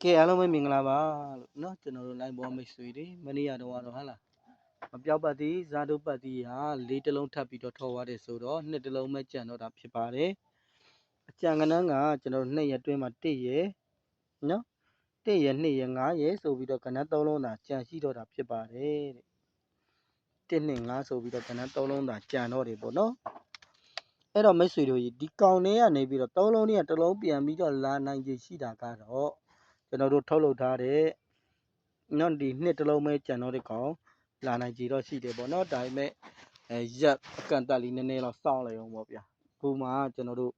ကဲအားလုံးပဲမင်္ဂလာပါလို့เนาะကျွန်တော်တို့ line ပေါ်မိတ်ဆွေတွေမနေ့ကတော့ဟာလားမပြောက်ပတ်သည်ဇာတုပတ်သည်ဟာ၄တလုံးထပ်ပြီးတော့ထော်သွားတယ်ဆိုတော့2တလုံးပဲကြံတော့တာဖြစ်ပါတယ်အကြံကဏ္ဍကကျွန်တော်2ရက်တွင်းမှာ1ရက်เนาะ1ရက်2ရက်5ရက်ဆိုပြီးတော့ကဏ္ဍ3လုံးသာကြံရှိတော့တာဖြစ်ပါတယ်တဲ့1 2 5ဆိုပြီးတော့ကဏ္ဍ3လုံးသာကြံတော့တယ်ပေါ့เนาะအဲ့တော့မိတ်ဆွေတို့ဒီကောင်တွေကနေပြီးတော့3လုံးနဲ့1လုံးပြန်ပြီးတော့လာနိုင်ကြရှိတာကတော့ကျွန်တော်တို့ထုတ်လုပ်ထားတဲ့နော်ဒီ2တလုံးပဲကြံတော့တဲ့ကောင်လာနိုင်ကြတော့ရှိတယ်ပေါ့နော်ဒါပေမဲ့ရက်အကန့်အသတ်လေးနည်းနည်းတော့စောင့်လိုက်အောင်ပေါ့ဗျာအခုမှကျွန်တော်တို့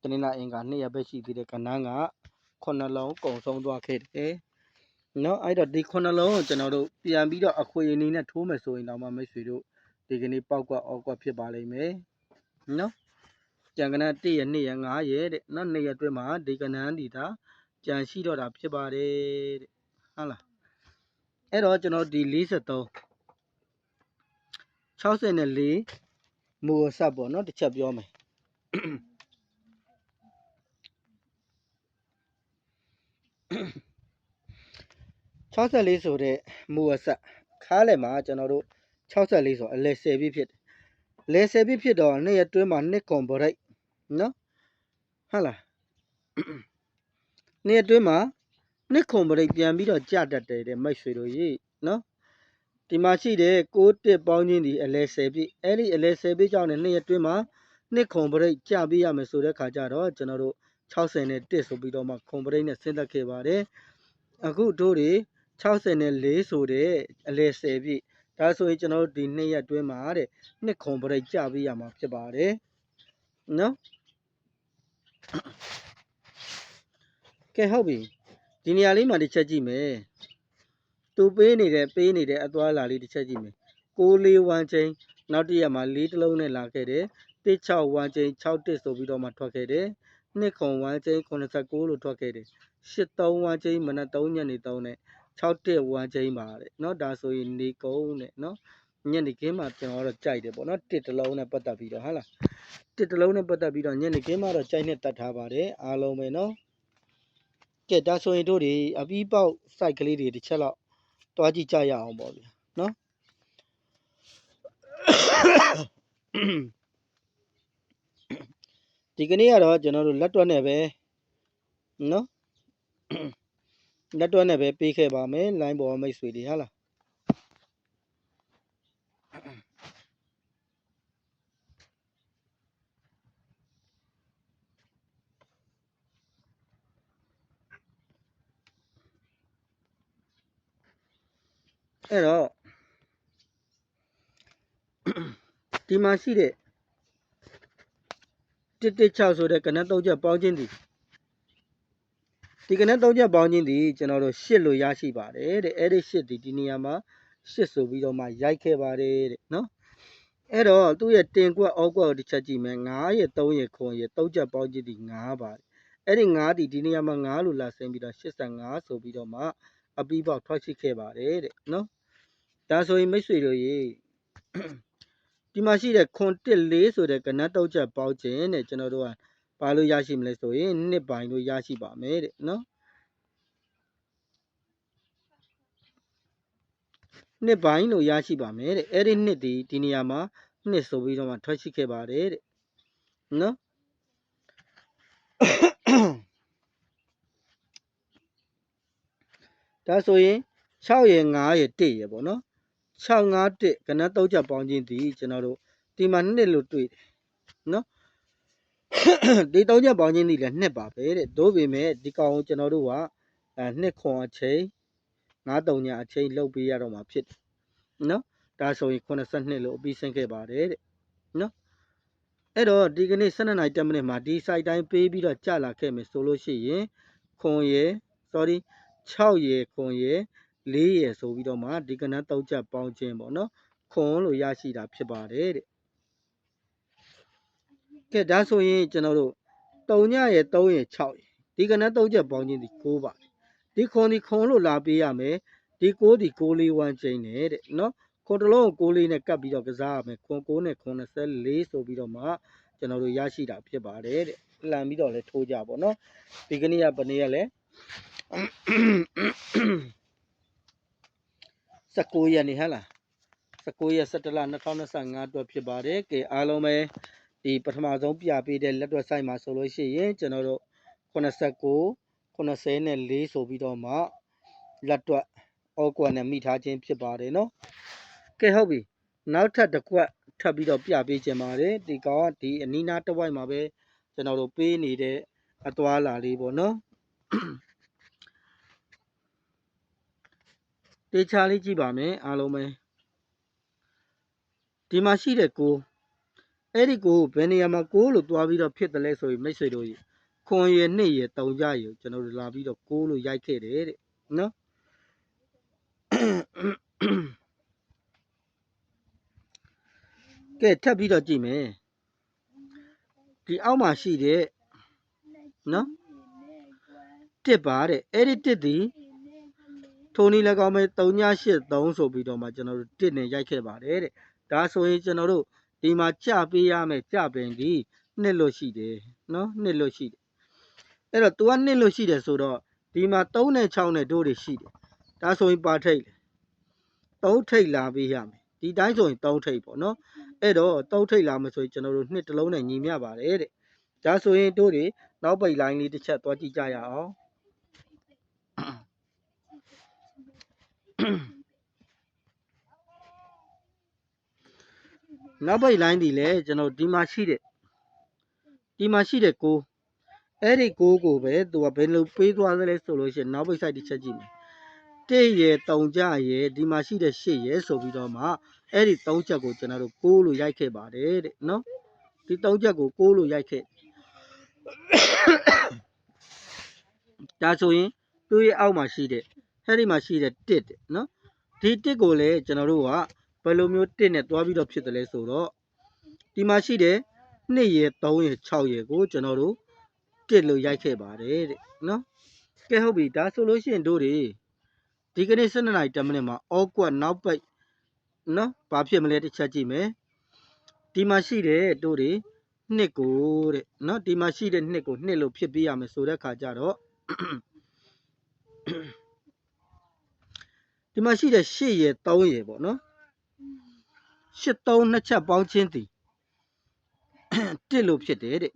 တနင်္လာအင်္ဂါ2ရက်ပဲရှိသေးတဲ့ကဏ္ဍက9လုံးကုန်ဆုံးသွားခဲ့တယ်နော်အဲ့တော့ဒီ9လုံးကိုကျွန်တော်တို့ပြန်ပြီးတော့အခွေအနေနဲ့ထိုးမယ်ဆိုရင်တော့မိတ်ဆွေတို့ဒီကနေ့ပေါက်ကွက်အောက်ကွက်ဖြစ်ပါလိမ့်မယ်နော်ကြံကဏ္ဍ1ရက်2ရက်5ရက်တဲ့နော်2ရက်အတွင်းမှာဒီကဏ္ဍဒီဒါကြံရှိတော့တာဖြစ်ပါတယ်တဲ့ဟုတ်လားအဲ့တော့ကျွန်တော်ဒီ43 64မူအဆက်ပေါ့နော်တစ်ချက်ပြောမယ်64ဆိုတဲ့မူအဆက်ခါးလည်မှာကျွန်တော်တို့64ဆိုအလဲ10ပြည့်ဖြစ်တယ်လဲ10ပြည့်ဖြစ်တော့2ရက်တွင်းမှာ2ကွန်ဘရိတ်နော်ဟုတ်လား2ရက်တွင်းမှာ2ကွန်ဘရိတ်ပြန်ပြီးတော့ကြတတ်တယ်တဲ့မိတ်ဆွေတို့ကြီးနော်ဒီမှာရှိတဲ့6တစ်ပေါင်းချင်းဒီအလဲ10ပြည့်အဲ့ဒီအလဲ10ပြည့်ကြောင့်2ရက်တွင်းမှာ2ခွန်ပရိတ်ကြပေးရမယ်ဆိုတဲ့ခါကျတော့ကျွန်တော်တို့60နဲ့1ဆိုပြီးတော့မှခွန်ပရိတ်နဲ့ဆင်းသက်ခဲ့ပါတယ်အခုတို့တွေ60နဲ့4ဆိုတဲ့အလဲ10ပြည့်ဒါဆိုရင်ကျွန်တော်တို့ဒီ2ရက်တွင်းမှာတဲ့2ခွန်ပရိတ်ကြပေးရမှာဖြစ်ပါတယ်နော်ကဲဟုတ်ပြီဒီနေရာလေးမှာတစ်ချက်ကြည့်မယ်သူပေးနေတဲ့အသွားလာလေးတစ်ချက်ကြည့်မယ်641ချင်းနောက်တစ်ရက်မှာ4တလုံးနဲ့လာခဲ့တယ်161ချင်း6တစ်ဆိုပြီးတော့မှထွက်ခဲ့တယ်201ချင်း89လို့ထွက်ခဲ့တယ်831ချင်းမနက်3ညနေ3နဲ့611ချင်းပါတဲ့เนาะဒါဆိုရင်နေကုန်းနဲ့เนาะညနေခင်းမှာကျွန်တော်တော့ကြိုက်တယ်ပေါ့เนาะ1တလုံးနဲ့ပတ်သက်ပြီးတော့ဟုတ်လား1တလုံးနဲ့ပတ်သက်ပြီးတော့ညနေခင်းမှာတော့ကြိုက်နဲ့တတ်ထားပါတယ်အားလုံးပဲเนาะကဲဒါဆိုရင်တို့ဒီအပြီးပေါက် site ကလေးတွေတစ်ချက်လောက်တွားကြည့်ကြရအောင်ပေါ့ဗျာเนาะဒီကနေ့ကတော့ကျွန်တော်တို့လက်တွက်နဲ့ပဲเนาะလက်တွက်နဲ့ပဲပေးခဲ့ပါမယ် line ပေါ်မိတ်ဆွေတွေဟာလားအဲ့တော့ဒီမှာရှိတဲ့116ဆိုတဲ့ကဏ္ဍ3ချက်ပေါင်းခြင်းဒီကဏ္ဍ3ချက်ပေါင်းခြင်းဒီကျွန်တော်တို့8လို့ရရှိပါတယ်တဲ့အဲ့ဒီ8ဒီနေရာမှာ8ဆိုပြီးတော့မှရိုက်ခဲ့ပါတယ်တဲ့နော်အဲ့တော့သူ့ရဲ့တင်ကွက်အောက်ကွက်ကိုတစ်ချက်ကြည့်မယ်9ရဲ့3ရဲ့9ရဲ့3ချက်ပေါင်းခြင်းဒီ9ပါတယ်အဲ့ဒီ9ဒီနေရာမှာ9လို့လာဆင်းပြီးတော့85ဆိုပြီးတော့မှအပြီးပေါက်ထွက်ရှိခဲ့ပါတယ်တဲ့နော်ဒါဆိုရင်မိတ်ဆွေတို့ရေဒီမှာရှိတဲ့ခွန်14ဆိုတဲ့ကဏ္ဍ3ချက်ပေါင်းခြင်းတဲ့ကျွန်တော်တို့ကဘာလို့ရရှိမလဲဆိုရင်2ပိုင်းလို့ရရှိပါမယ်တဲ့နော်2ပိုင်းလို့ရရှိပါမယ်တဲ့အဲ့ဒီ2ဒီနေရာမှာ2ဆိုပြီးတော့မှထွက်ရှိခဲ့ပါတယ်တဲ့နော်ဒါဆိုရင်6ရဲ့9ရဲ့1ရဲ့ပေါ့နော်651ကဏ္ဍ3ချက်ပေါင်းခြင်းဒီကျွန်တော်တို့ဒီမှာ2လို့တွေ့တယ်နော်ဒီ3ချက်ပေါင်းခြင်းဒီလည်း2ပါပဲတဲ့သို့ပေမဲ့ဒီကောင်ကိုကျွန်တော်တို့က2ခွန်အချိန်9 3ညအချိန်လောက်ပေးရတော့မှာဖြစ်တယ်နော်ဒါဆိုရင်82လို့အပြီးဆင်းခဲ့ပါတယ်တဲ့နော်အဲ့တော့ဒီကနေ့12:10မိနစ်မှာဒီ site တိုင်းပေးပြီးတော့ကြာလာခဲ့မယ်ဆိုလို့ရှိရင်ခွန်ရယ် sorry 6ရယ်ခွန်ရယ်4ရယ်ဆိုပြီးတော့မှဒီကဏ္ဍ3ချက်ပေါင်းခြင်းပေါ့နော်ခွန်လို့ရရှိတာဖြစ်ပါတယ်တဲ့ကဲဒါဆိုရင်ကျွန်တော်တို့3ညရယ်3ရယ်6ရယ်ဒီကဏ္ဍ3ချက်ပေါင်းခြင်းဒီ9ပါဒီခွန်လို့လာပေးရမယ်ဒီ9ဒီ641ချိန်နဲ့တဲ့နော်ခွန်တစ်လုံးကို6လေးနဲ့ကပ်ပြီးတော့ကစားရမယ်ခွန်9နဲ့ခွန်24ဆိုပြီးတော့မှကျွန်တော်တို့ရရှိတာဖြစ်ပါတယ်တဲ့လှန်ပြီးတော့လဲထိုးကြပါတော့နော်ဒီကနေ့ကဘယ်နေ့ရလဲ 19ရက်နေဟဟလား19ရက်17လ2025အတွက်ဖြစ်ပါတယ်ကဲအားလုံးပဲဒီပထမဆုံးပြပေးတဲ့လက်တွက်ဆိုင်မှာဆိုလို့ရှိရင်ကျွန်တော်တို့89 94ဆိုပြီးတော့မှလက်တွက်အောက်ကွက်နဲ့မိထားခြင်းဖြစ်ပါတယ်နော်ကဲဟုတ်ပြီနောက်ထပ်တစ်ခွက်ထပ်ပြီးတော့ပြပေးခြင်းပါတယ်ဒီကောင်ကဒီအနီးနားတစ်ဝိုက်မှာပဲကျွန်တော်တို့ပေးနေတဲ့အသွားလာလေးပေါ့နော်တေချာလေးကြည့်ပါမယ်အားလုံးပဲဒီမှာရှိတဲ့ကိုအဲ့ဒီကိုဘယ်နေရာမှာကိုလို့တွားပြီးတော့ဖြစ်တယ်လဲဆိုရင်မိတ်ဆွေတို့ကြီးခွန်ရနှစ်ရတုံကြရကျွန်တော်တို့လာပြီးတော့ကိုလို့ရိုက်ခဲ့တယ်တဲ့နော်ကဲထပ်ပြီးတော့ကြည့်မယ်ဒီအောက်မှာရှိတဲ့နော်တစ်ပါတဲ့အဲ့ဒီတစ်ဒီထိုနည်း၎င်းပဲ3983ဆိုပြီးတော့မှကျွန်တော်တို့တစ်နဲ့ရိုက်ခဲ့ပါတယ်တဲ့ဒါဆိုရင်ကျွန်တော်တို့ဒီမှာကြပေးရမယ်ကြပင်ဒီနှစ်လို့ရှိတယ်နော်နှစ်လို့ရှိတယ်အဲ့တော့ तू ကနှစ်လို့ရှိတယ်ဆိုတော့ဒီမှာ3နဲ့6နဲ့တို့တွေရှိတယ်ဒါဆိုရင်ပါထိတ်3ထိတ်လာပေးရမယ်ဒီတိုင်းဆိုရင်3ထိတ်ပေါ့နော်အဲ့တော့3ထိတ်လာမယ်ဆိုရင်ကျွန်တော်တို့နှစ်တစ်လုံးနဲ့ညီမျှပါတယ်တဲ့ဒါဆိုရင်တို့တွေနောက်ပိတ်လိုင်းလေးတစ်ချက်သွားကြည့်ကြရအောင်နောက်ပိတ်လိုင်းဒီလေကျွန်တော်ဒီမှာရှိတဲ့ကိုအဲ့ဒီကိုပဲသူကဘယ်လိုပေးသွားသလဲဆိုလို့ရှိရင်နောက်ပိတ်ဆိုင်တစ်ချက်ကြည့်မယ်1ရယ်3ကြရယ်ဒီမှာရှိတဲ့8ရယ်ဆိုပြီးတော့မှအဲ့ဒီ3ချက်ကိုကျွန်တော်တို့6လို့ရိုက်ခဲ့ပါတယ်တဲ့နော်ဒီ3ချက်ကို6လို့ရိုက်ခဲ့ဒါဆိုရင်သူ့ရဲ့အောက်မှာရှိတဲ့အဲ့ဒီမှာရှိတဲ့1တဲ့နော်ဒီ1ကိုလည်းကျွန်တော်တို့ကဘယ်လိုမျိုး1နဲ့တွားပြီးတော့ဖြစ်တယ်လဲဆိုတော့ဒီမှာရှိတဲ့2ရယ်3ရယ်6ရယ်ကိုကျွန်တော်တို့1လို့ရိုက်ခဲ့ပါတယ်တဲ့နော်ကဲဟုတ်ပြီဒါဆိုလို့ရှိရင်တို့တွေဒီကနေ့12နာရီ10မိနစ်မှာအောက်ကွက်နောက်ပိတ်နော်ဘာဖြစ်မလဲတစ်ချက်ကြည့်မယ်ဒီမှာရှိတဲ့တို့တွေနှစ်ကိုတဲ့နော်ဒီမှာရှိတဲ့နှစ်ကိုနှစ်လို့ဖြစ်ပေးရမယ်ဆိုတဲ့ခါကျတော့ဒီမှာရှိတဲ့8ရယ်3ရယ်ပေါ့နော်8 3နှစ်ချက်ပေါင်းချင်းသည်1လို့ဖြစ်တယ်တဲ့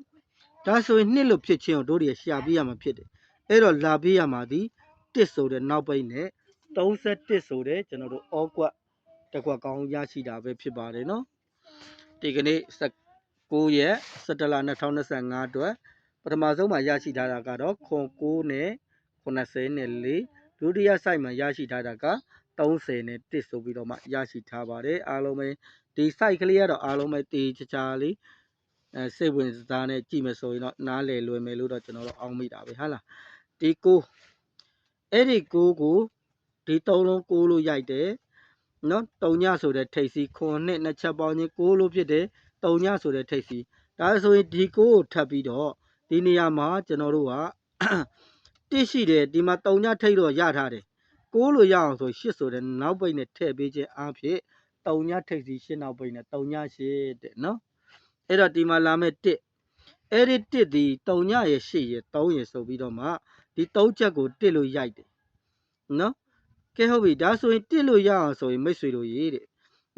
ဒါဆိုရင်2လို့ဖြစ်ချင်းကိုတို့တွေရှာပေးရမှာဖြစ်တယ်အဲ့တော့လာပေးရမှာဒီ1ဆိုတဲ့နောက်ပိတ်နဲ့31ဆိုတဲ့ကျွန်တော်တို့အောက်ကွက်တစ်ခွက်ကောင်းရရှိတာပဲဖြစ်ပါတယ်နော်ဒီကနေ့9ရက်17လ2025အတွက်ပထမဆုံးမှာရရှိထားတာကတော့ခွန်9နဲ့94ဒုတိယဆိုင်မှာရရှိထားတာက30နဲ့1ဆိုပြီးတော့မှရရှိထားပါတယ်အားလုံးပဲဒီ site ကလေးကတော့အားလုံးပဲတေးချာချာလေးစိတ်ဝင်စားနဲ့ကြည့်မယ်ဆိုရင်တော့နားလည်လွယ်မယ်လို့တော့ကျွန်တော်တို့အောင်းမိတာပဲဟာလားဒီအဲ့ဒီကိုဒီ3လုံး6လို့ရိုက်တယ်နော်3ညဆိုတဲ့ထိပ်စီခွန်နဲ့နှစ်ချက်ပေါင်းချင်း6လို့ဖြစ်တယ်3ညဆိုတဲ့ထိပ်စီဒါဆိုရင်ဒီကိုထပ်ပြီးတော့ဒီနေရာမှာကျွန်တော်တို့က1ရှိတယ်ဒီမှာ3ညထိပ်တော့ရထားတယ်6လို့ရအောင်ဆို8ဆိုတဲ့နောက်ပိတ်နဲ့ထည့်ပေးခြင်းအားဖြင့်3ညထိပ်စီ8နောက်ပိတ်နဲ့3ည8တဲ့နော်အဲ့တော့ဒီမှာလာမဲ့1အဲ့ဒီ1ဒီ3ညရ8ရ3ရဆိုပြီးတော့မှဒီ3ချက်ကို1လို့ရိုက်တယ်နော်ကဲဟုတ်ပြီဒါဆိုရင်1လို့ရအောင်ဆိုရင်မိတ်ဆွေတို့ရေးတဲ့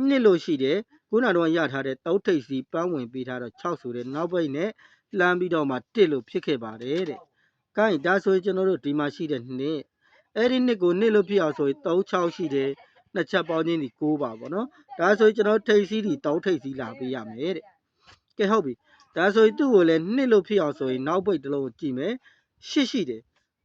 2လို့ရှိတယ်ခုနကတော့ရထားတဲ့3ထိပ်စီပန်းဝင်ပေးထားတော့6ဆိုတဲ့နောက်ပိတ်နဲ့လှမ်းပြီးတော့မှ1လို့ဖြစ်ခဲ့ပါတယ်တဲ့။ကိုင်းဒါဆိုရင်ကျွန်တော်တို့ဒီမှာရှိတဲ့2အဲ့ဒီ2ကို2လို့ဖြစ်အောင်ဆိုရင်3 6ရှိတယ်နှစ်ချက်ပေါင်းချင်းဒီ9ပါပေါ့နော်။ဒါဆိုရင်ကျွန်တော်ထိပ်စီဒီ3ထိပ်စီလာပေးရမယ်တဲ့။ကဲဟုတ်ပြီဒါဆိုရင်သူ့ကိုလည်း2လို့ဖြစ်အောင်ဆိုရင်နောက်ပိတ်တစ်လုံးကိုကြည့်မယ်8ရှိတယ်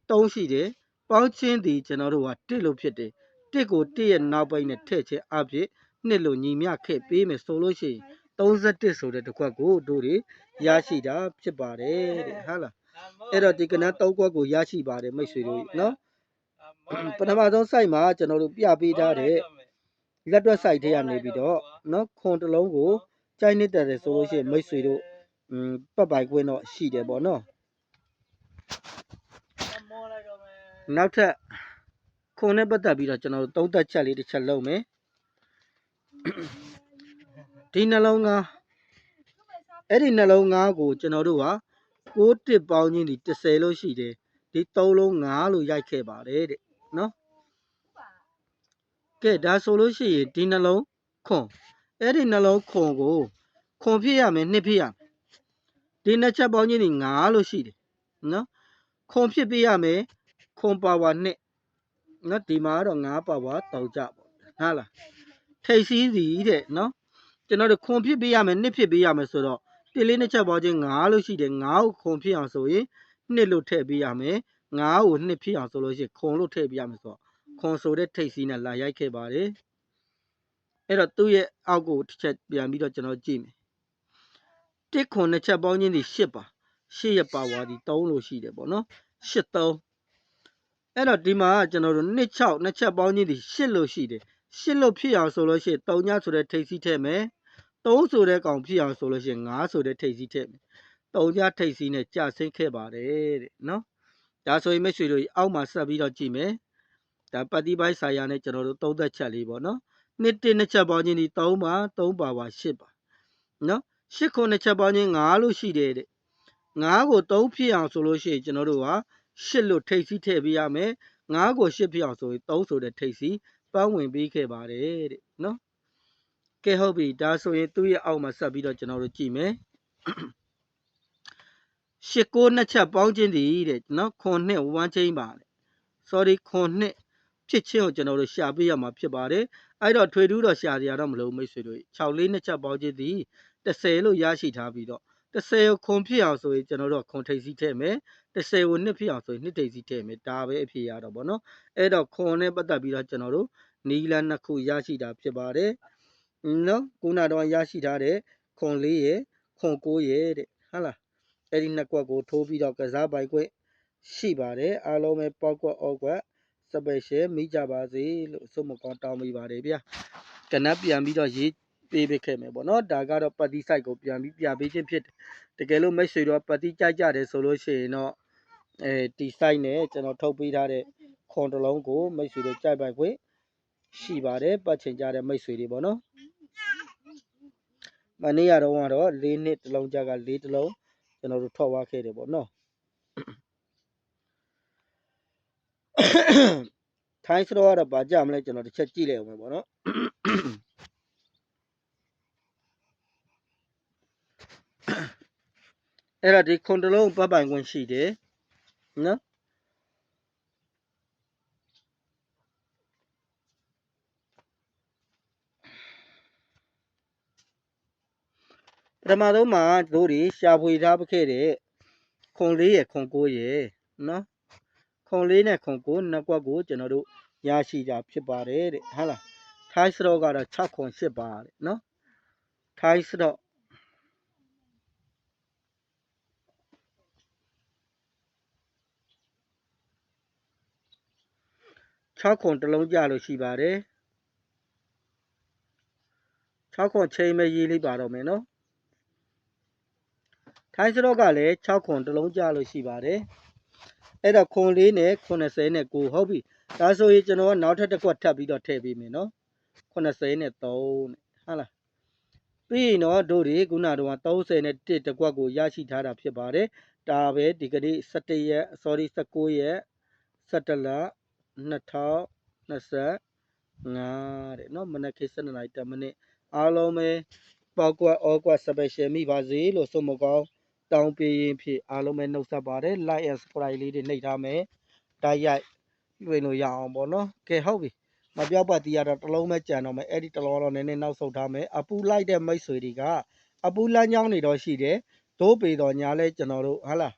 3ရှိတယ်ပေါင်းချင်းဒီကျွန်တော်တို့က1လို့ဖြစ်တယ်1ကို1ရဲ့နောက်ပိတ်နဲ့ထည့်ခြင်းအဖြစ်2လို့ညီမျှခဲ့ပေးမယ်ဆိုလို့ရှိရင်31ဆိုတဲ့တစ်ခွက်ကိုတို့တွေရရှိတာဖြစ်ပါတယ်တဲ့ဟုတ်လားအဲ့တော့ဒီကနန်း3ခွက်ကိုရရှိပါတယ်မိတ်ဆွေတို့နော်ပထမဆုံး site မှာကျွန်တော်တို့ပြပေးထားတဲ့လက်တွက် site ထဲကနေပြီးတော့နော်ခွန်တစ်လုံးကိုကြိုက်နေတယ်ဆိုလို့ရှိရင်မိတ်ဆွေတို့ပတ်ပိုင်ခွင့်တော့ရှိတယ်ပေါ့နော်နောက်ထပ်ခွန်နဲ့ပတ်သက်ပြီးတော့ကျွန်တော်တို့သုံးသပ်ချက်လေးတစ်ချက်လုပ်မယ်ဒီနှလုံးသားအဲ့ဒီနှလုံးသားကိုကျွန်တော်တို့က6တစ်ပေါင်းချင်းဒီ30လို့ရှိတယ် ဒီ3လုံး9လို့ရိုက်ခဲ့ပါတယ်တဲ့နော်ကဲဒါဆိုလို့ရှိရင်ဒီနှလုံးခွန်အဲ့ဒီနှလုံးခွန်ကိုခွန်ဖြစ်ရမယ်နှစ်ဖြစ်ရမယ်ဒီနှစ်ချက်ပေါင်းချင်းဒီ9လို့ရှိတယ်နော်ခွန်ဖြစ်ပေးရမယ်ခွန်ပါဝါနှစ်နော်ဒီမှာတော့9ပါဝါတောက်ကြပေါ့ဟာလားထိတ်စည်းစီတဲ့နော်ကျွန်တော်တို့ခွန်ဖြစ်ပေးရမယ်နှစ်ဖြစ်ပေးရမယ်ဆိုတော့တစ်လေးနှစ်ချက်ပေါင်းချင်း9လို့ရှိတယ်9ကိုခွန်ဖြစ်အောင်ဆိုရင်နှစ်လို့ထည့်ပေးရမယ်9ကိုနှစ်ဖြစ်အောင်ဆိုလို့ရှိရင်ခွန်လို့ထည့်ပေးရမယ်ဆိုတော့ခွန်ဆိုတဲ့ထိတ်စည်းနဲ့လာရိုက်ခဲ့ပါတယ်အဲ့တော့သူ့ရဲ့အောက်ကိုတစ်ချက်ပြန်ပြီးတော့ကျွန်တော်ကြည့်မယ်တစ်ခွန်နှစ်ချက်ပေါင်းချင်းဒီ10ပါ10ရဲ့ပါဝါဒီ3လို့ရှိတယ်ပေါ့နော်8 3အဲ့တော့ဒီမှာကျွန်တော်တို့2 6နှစ်ချက်ပေါင်းချင်းဒီ8လို့ရှိတယ်8လို့ဖြစ်အောင်ဆိုလို့ရှိရင်3ညဆိုတဲ့ထိတ်စည်းထည့်မယ်3ဆိုတဲ့ကောင်ဖြစ်အောင်ဆိုလို့ရှိရင်9ဆိုတဲ့ထိတ်စည်းထည့်မယ်3ညထိတ်စည်းနဲ့ကြာဆင်းခဲ့ပါတယ်တဲ့နော်ဒါဆိုရင်မိတ်ဆွေတို့အောက်မှာဆက်ပြီးတော့ကြည့်မယ်ဒါပတ်တိပိုင်းဆိုင်ရာနဲ့ကျွန်တော်တို့သုံးသက်ချက်လေးပေါ့နော်နှစ်ချက်ပေါင်းချင်းဒီ3ပါ3ပါပါ8ပါနော်8ခုနှစ်ချက်ပေါင်းချင်း9လို့ရှိတယ်တဲ့9ကို3ဖြစ်အောင်ဆိုလို့ရှိရင်ကျွန်တော်တို့က8လို့ထိတ်စီးထည့်ပေးရမယ်9ကို8ဖြစ်အောင်ဆိုရင်3ဆိုတဲ့ထိတ်စီးပန်းဝင်ပေးခဲ့ပါတယ်တဲ့နော်ကဲဟုတ်ပြီဒါဆိုရင်သူ့ရဲ့အောက်မှာဆက်ပြီးတော့ကျွန်တော်တို့ကြည့်မယ်8 9နှစ်ချက်ပေါင်းချင်းဒီတဲ့နော်ခွန်နှစ်1ချင်းပါတဲ့ sorry ခွန်နှစ်ဖြစ်ချင်းကိုကျွန်တော်တို့ရှာပေးရမှာဖြစ်ပါတယ်အဲ့တော့ထွေထူးတော့ရှာစရာတော့မလိုမိတ်ဆွေတို့6 4နှစ်ချက်ပေါင်းချင်းဒီ10လို့ရရှိထားပြီးတော့10ကိုခွန်ဖြစ်အောင်ဆိုရင်ကျွန်တော်တို့ခွန်ထိတ်စီးထည့်မယ်10ကိုနှစ်ဖြစ်အောင်ဆိုရင်နှစ်ထိတ်စီးထည့်မယ်ဒါပဲအဖြစ်ရတော့ဗောနော်အဲ့တော့ခွန်နဲ့ပတ်သက်ပြီးတော့ကျွန်တော်တို့နီလန်း2ခုရရှိတာဖြစ်ပါတယ်နော်ခုနတော့ရရှိထားတဲ့ခွန်4ရဲ့ခွန်9ရဲ့တဲ့ဟုတ်လားအဲ့ဒီနှစ်ကွက်ကိုထိုးပြီးတော့ကစားပိုင်ခွင့်ရှိပါတယ်အားလုံးပဲပေါက်ကွက်အောက်ကွက်စပယ်ရှယ်မိကြပါစေလို့ဆုမကောင်းတောင်းမိပါတယ်ဗျာကနပ်ပြန်ပြီးတော့ရေးပေးပေးခဲ့မယ်ပေါ့နော်ဒါကတော့ပတ်တိ site ကိုပြန်ပြီးပြပေးခြင်းဖြစ်တယ်တကယ်လို့မိတ်ဆွေတို့ပတ်တိကြိုက်ကြတယ်ဆိုလို့ရှိရင်တော့ဒီ site နဲ့ကျွန်တော်ထုတ်ပေးထားတဲ့ခွန်တစ်လုံးကိုမိတ်ဆွေတို့ကြိုက်ပိုင်ခွင့်ရှိပါတယ်ပတ်ချင်ကြတဲ့မိတ်ဆွေတွေပေါ့နော်မနေ့ကတော့4နှစ်တစ်လုံးကြက4တစ်လုံးကျွန်တော်တို့ထွက်သွားခဲ့တယ်ပေါ့နော်ထိုင်းစတော့ကတော့ဗာကြမလဲကျွန်တော်တစ်ချက်ကြည့်လိုက်အောင်ပေါ့နော်အဲ့ဒါဒီခွန်တစ်လုံးပတ်ပိုင်ခွင့်ရှိတယ်နော်ပထမဆုံးမှာတို့တွေရှာဖွေထားခဲ့တဲ့ခွန်4ရဲ့ခွန်9ရဲ့နော်ခွန်4နဲ့ခွန်9နှစ်ကွက်ကိုကျွန်တော်တို့ရရှိကြဖြစ်ပါတယ်တဲ့ဟုတ်လားထိုင်းစတော့ကတော့6ခွန်8ပါတဲ့နော်ထိုင်းစတော့6ခွန်တစ်လုံးကြလို့ရှိပါတယ်6ခွန်ချိန်မဲ့ရေးလိုက်ပါတော့မယ်နော်ထိုင်းစတော့ကလည်း6ခွန်တစ်လုံးကြလို့ရှိပါတယ်အဲ့တော့ခွန်4နဲ့90နဲ့9ဟုတ်ပြီဒါဆိုရင်ကျွန်တော်ကနောက်ထပ်တစ်ခွက်ထပ်ပြီးတော့ထည့်ပေးမယ်နော်90နဲ့3နဲ့ဟုတ်လားပြီးရင်တော့တို့တွေခုနကတော့30နဲ့1တစ်ခွက်ကိုရရှိထားတာဖြစ်ပါတယ်ဒါပဲဒီကနေ့17ရက် sorry 19ရက်17လ2025တဲ့နော်မနက်ခင်း7:10မိနစ်အားလုံးပဲပေါက်ကွက်အော်ကွက် special မိပါစေလို့ဆုမကောင်းတောင်းပေးရင်ဖြစ်အားလုံးပဲနှုတ်ဆက်ပါတယ် like and subscribe လေးတွေနှိပ်ထားမယ်တိုက်ရိုက်တွေ့လို့ရအောင်ပေါ့နော်ကဲဟုတ်ပြီမပြောက်ပတ်တီးရတော့တစ်လုံးပဲကြံတော့မယ်အဲ့ဒီတစ်လုံးတော့နည်းနည်းနောက်ဆုတ်ထားမယ်အပူလိုက်တဲ့မိတ်ဆွေတွေကအပူလမ်းကြောင်းတွေတော့ရှိတယ်ဒိုးပေတော်ညာလဲကျွန်တော်တို့ဟာလား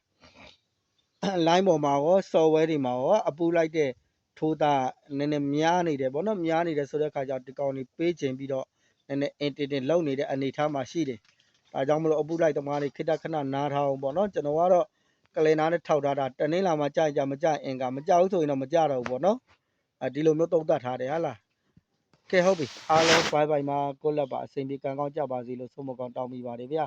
line ပေါ်မှာရော software တွေမှာရောအပူလိုက်တဲ့ထိုးတာနည်းနည်းများနေတယ်ပေါ့နော်များနေတယ်ဆိုတဲ့အခါကျဒီကောင်တွေပေးချင်ပြီးတော့နည်းနည်းအင်တင်လုံနေတဲ့အနေအထားမှာရှိတယ်ဒါကြောင့်မလို့အပူလိုက်သမားတွေခိတခဏနားထားအောင်ပေါ့နော်ကျွန်တော်ကတော့ကလင်နာနဲ့ထောက်ထားတာတနင်္လာမှာကြာမကြအင်္ဂါမကြဘူးဆိုရင်တော့မကြတော့ဘူးပေါ့နော်ဒီလိုမျိုးသုံးသပ်ထားတယ်ဟာလားကဲဟုတ်ပြီအားလုံးဘိုင်ဘိုင်မှာကိုလက်ပါအစဉ်ပြေကံကောင်းကြပါစေလို့ဆုမကောင်းတောင်းမိပါတယ်ဗျာ